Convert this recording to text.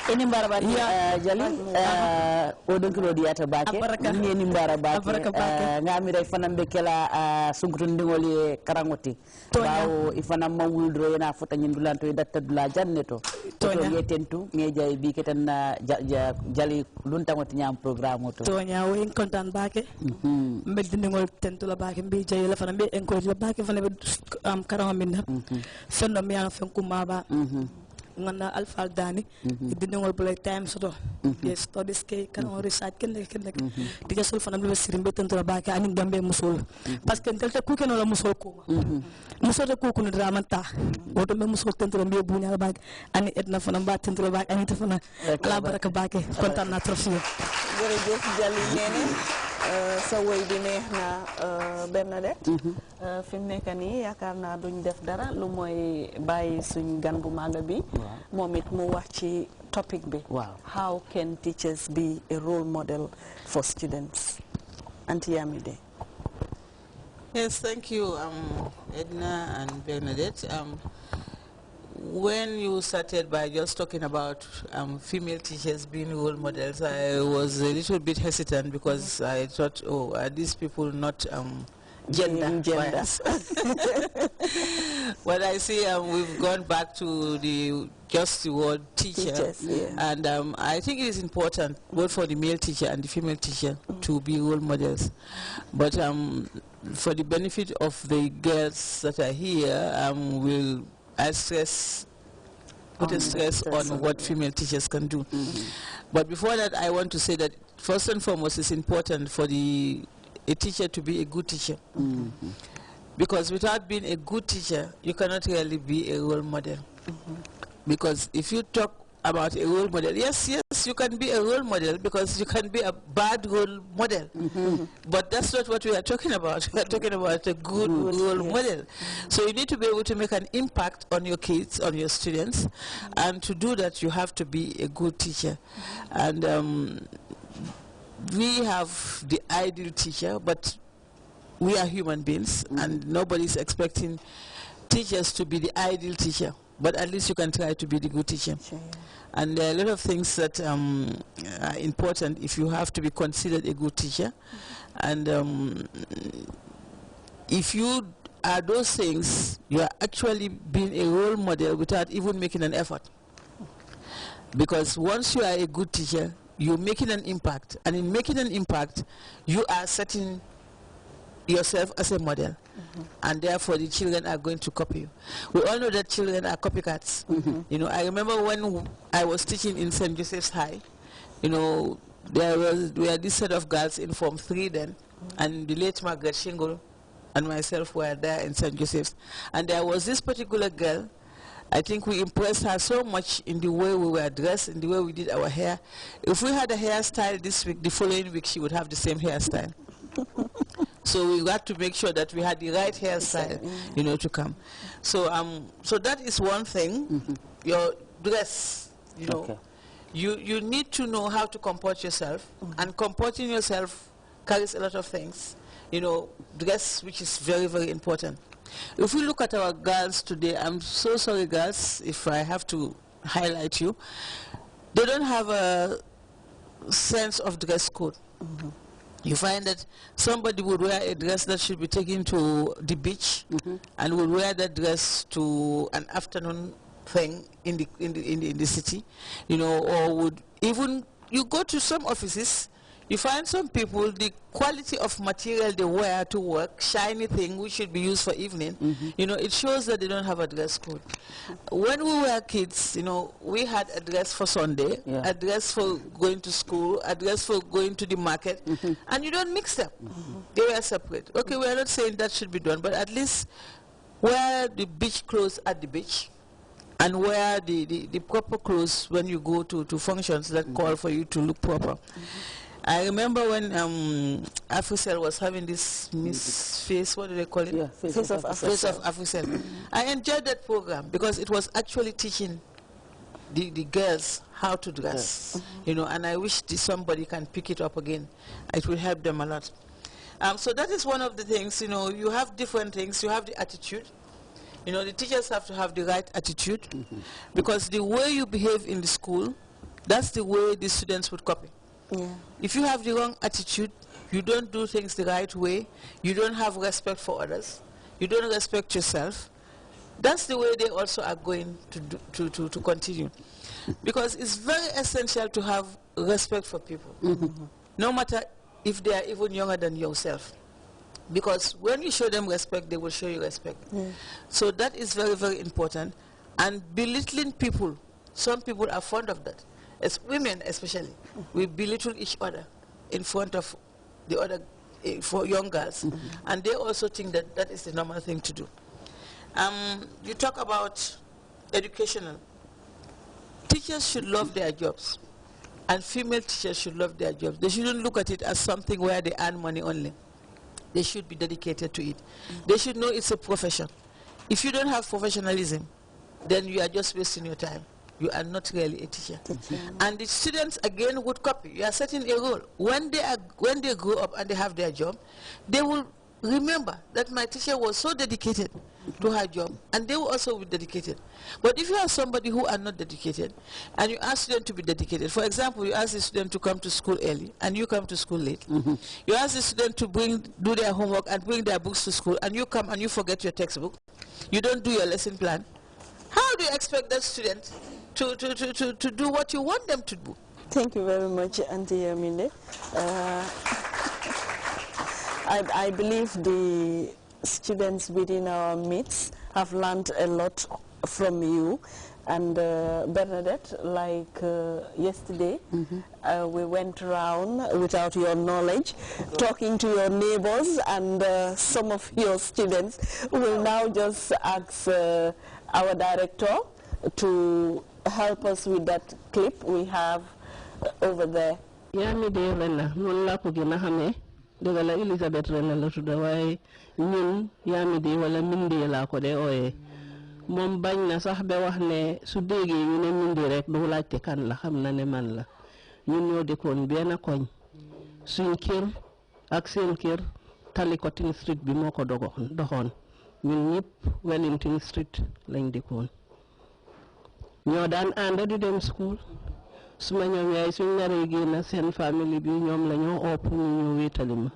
Ini mbara baki jali odonkilo diata bake ni mbara bake ngami ray fanam be kala sunkutun dingoli karangoti bawo ifana mawuldro yana fota nyindulanto datta dula janneto to yetentu ngejay bi ketan jali luntangoti nyam programme to nya wo en kontan bake mbeddingol tentula bake mbi jay la fana be en ko la bake fana be am karam min fenno mi an fen kumaba ngana alfal dani dinngol bulay time soto yes studies ke kan on research ken diga sol fanam le sirimbe tantura baka ani gambe musul parce que tel ku ken la musul ko musul ko ko ndramanta woto me musul tantura mbe buña baka ani etna fanam ba tantura baka ani tafana ala baraka baka kontaan na trop jërëjëf Jali Nene sa woy bi neex na Bernadette fi mu nekk nii yaakaar naa duñ def dara lu mooy bàyyi suñ gan bu màgg bi moom it mu wax ci topic bi how can teachers be a role model for students? Auntie Yamide. Yes, thank you Edna and Bernadette. When you started by just talking about female teachers being role models, I was a little bit hesitant because I thought, oh, are these people not gender bias? But I see we've gone back to just the word teacher, and I think it is important both for the male teacher and the female teacher to be role models. But for the benefit of the girls that are here, I put a stress on what female teachers can do. But before that, I want to say that first and foremost, it's important for a teacher to be a good teacher. Because without being a good teacher, you cannot really be a role model. Because if you talk about a role model, yes, you can be a role model because you can be a bad role model. But that's not what we are talking about. We are talking about a good role model. So you need to be able to make an impact on your kids, on your students, and to do that you have to be a good teacher. And we have the ideal teacher, but we are human beings, and nobody's expecting teachers to be the ideal teacher. But at least you can try to be the good teacher. And there are a lot of things that are important if you have to be considered a good teacher. And if you are those things you are actually being a role model without even making an effort. Because once you are a good teacher, you're making an impact, and in making an impact, you are setting yourself as a model, and therefore the children are going to copy you. We all know that children are copycats. You know, I remember when I was teaching in St. Joseph's High, you know, there were this set of girls in Form 3 then, and the late Margaret Shingle and myself were there in St. Joseph's, and there was this particular girl. I think we impressed her so much in the way we were dressed, in the way we did our hair. If we had a hairstyle this week, the following week she would have the same hairstyle. So we got to make sure that we had the right hairstyle, you know, to come. So so that is one thing. Your dress, you know, you need to know how to comport yourself, and comporting yourself carries a lot of things. You know, dress, which is very, very important. If we look at our girls today, I'm so sorry, girls, if I have to highlight you, they don't have a sense of dress code. You find that somebody would wear a dress that should be taken to the beach, and would wear that dress to an afternoon thing in the city, you know, or would even, you go to some offices, you find some people, the quality of material they wear to work, shiny thing which should be used for evening, you know, it shows that they don't have a dress code. When we were kids, you know, we had a dress for Sunday, a dress for going to school, a dress for going to the market, and you don't mix them. They were separate. Okay, we are not saying that should be done, but at least wear the beach clothes at the beach, and wear the proper clothes when you go to functions that call for you to look proper. I remember when Africell was having this Miss Face, what do they call it? Yeah, Face of Africell. I enjoyed that program because it was actually teaching the girls how to dress, you know, and I wish somebody can pick it up again. It will help them a lot. So that is one of the things, you know, you have different things. You have the attitude. You know, the teachers have to have the right attitude, because the way you behave in the school, that's the way the students would copy. If you have the wrong attitude, you don't do things the right way, you don't have respect for others, you don't respect yourself, that's the way they also are going to continue. Because it's very essential to have respect for people, no matter if they are even younger than yourself. Because when you show them respect, they will show you respect. So that is very, very important. And belittling people, some people are fond of that. As women especially, we belittle each other in front of the other for young girls, and they also think that that is the normal thing to do. You talk about educational. Teachers should love their jobs, and female teachers should love their jobs. They shouldn't look at it as something where they earn money only. They should be dedicated to it. They should know it's a profession. If you don't have professionalism, then you are just wasting your time. You are not really a teacher. And the students again would copy. You are setting a role. When they grow up and they have their job, they will remember that my teacher was so dedicated to her job, and they will also be dedicated. But if you have somebody who are not dedicated, and you ask them to be dedicated, for example, you ask the student to come to school early, and you come to school late. You ask the student to do their homework and bring their books to school, and you come and you forget your textbook. You don't do your lesson plan. How do you expect that student to do what you want them to do? Thank you very much, Auntie Yaminde. I believe the students within our midst have learned a lot from you. And Bernadette, like yesterday, we went around without your knowledge, talking to your neighbors, and some of your students will now just ask our director to help us with that clip we have over there. dogala Elizabeth Rena la tudda waaye ñun Yamidi wala Mindi laa ko de ooyee moom bañ na sax ba wax ne su déggee ñu ne Mindi rek du laajte kan la xam na ne man la ñun ñoo dëkkoon benn koñ suñ kër ak seen kër tali Cotton Street bi moo ko doxoon ñun ñëpp Wellington Street lañ dëkkoon ñoo daan ànd di dem school suma ñoom yaay suñ naree génn seen famille bi ñoom la ñoo opp ñu wéetali ma